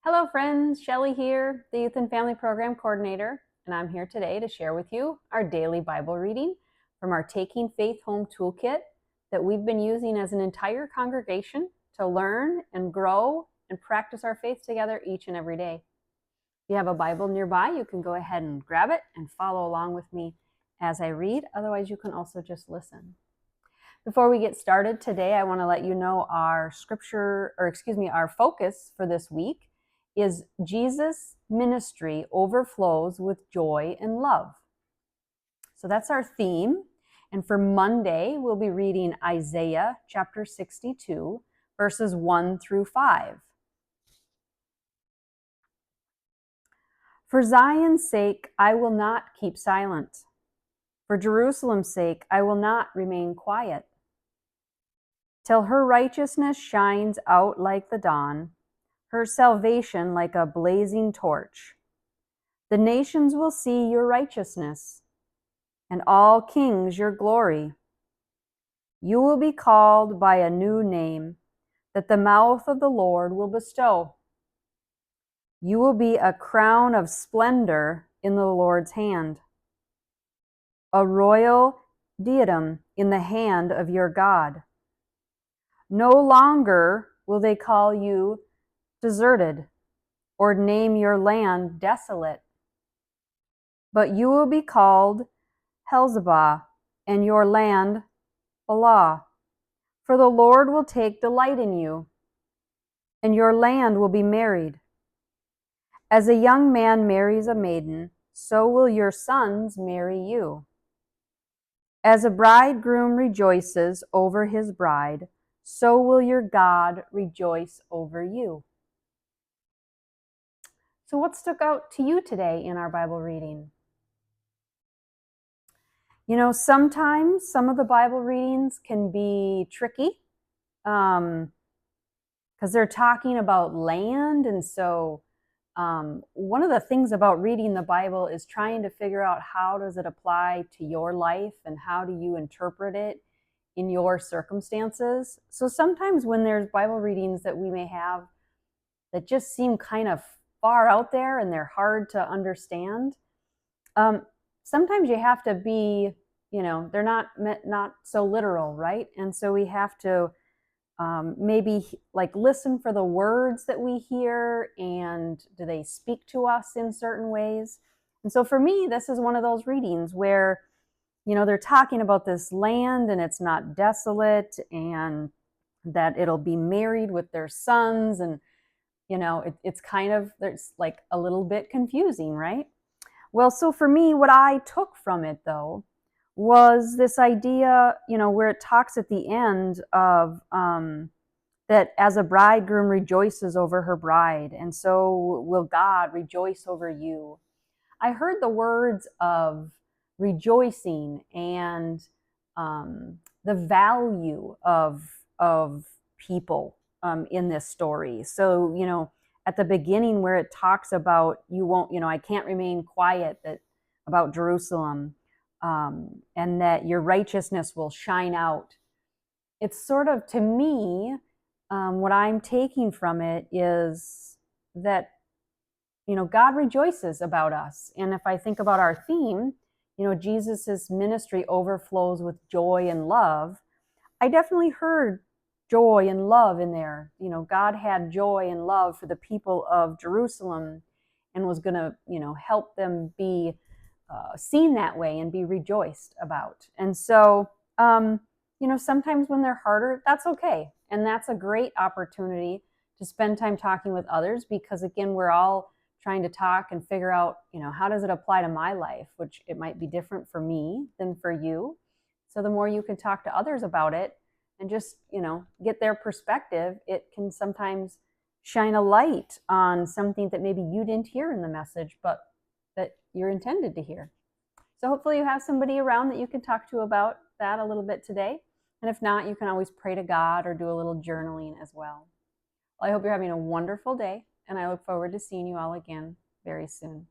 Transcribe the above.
Hello friends, Shelley here, the Youth and Family Program Coordinator, and I'm here today to share with you our daily Bible reading from our Taking Faith Home Toolkit that we've been using as an entire congregation to learn and grow and practice our faith together each and every day. If you have a Bible nearby, you can go ahead and grab it and follow along with me as I read. Otherwise, you can also just listen. Before we get started today, I want to let you know our focus for this week is Jesus' ministry overflows with joy and love. So that's our theme. And for Monday, we'll be reading Isaiah chapter 62, verses 1 through 5. For Zion's sake, I will not keep silent. For Jerusalem's sake, I will not remain quiet. Till her righteousness shines out like the dawn, her salvation like a blazing torch. The nations will see your righteousness, and all kings your glory. You will be called by a new name that the mouth of the Lord will bestow. You will be a crown of splendor in the Lord's hand, a royal diadem in the hand of your God. No longer will they call you deserted or name your land desolate, but you will be called Helzabah, and your land Bala. For the Lord will take delight in you, and your land will be married. As a young man marries a maiden, so will your sons marry you. As a bridegroom rejoices over his bride, so will your God rejoice over you. So what stuck out to you today in our Bible reading? You know, sometimes some of the Bible readings can be tricky because they're talking about land. And so one of the things about reading the Bible is trying to figure out how does it apply to your life and how do you interpret it in your circumstances. So sometimes when there's Bible readings that we may have that just seem kind of far out there and they're hard to understand, sometimes you have to be, they're not so literal, right? And so we have to maybe like listen for the words that we hear, and do they speak to us in certain ways? And so for me, this is one of those readings where, they're talking about this land and it's not desolate, and that it'll be married with their sons. And, it's kind of, there's like a little bit confusing, right? Well, so for me, what I took from it, though, was this idea, where it talks at the end of that as a bridegroom rejoices over her bride, and so will God rejoice over you. I heard the words of rejoicing and the value of people in this story. So, at the beginning where it talks about you won't, I can't remain quiet, that about Jerusalem, and that your righteousness will shine out. It's sort of, to me, what I'm taking from it is that, God rejoices about us. And if I think about our theme, Jesus's ministry overflows with joy and love, I definitely heard joy and love in there. God had joy and love for the people of Jerusalem and was going to, help them be seen that way and be rejoiced about. And so, sometimes when they're harder, that's okay. And that's a great opportunity to spend time talking with others, because again, we're all trying to talk and figure out, how does it apply to my life, which it might be different for me than for you. So the more you can talk to others about it and just, get their perspective, it can sometimes shine a light on something that maybe you didn't hear in the message, but that you're intended to hear. So hopefully you have somebody around that you can talk to about that a little bit today. And if not, you can always pray to God or do a little journaling as well. Well, I hope you're having a wonderful day, and I look forward to seeing you all again very soon.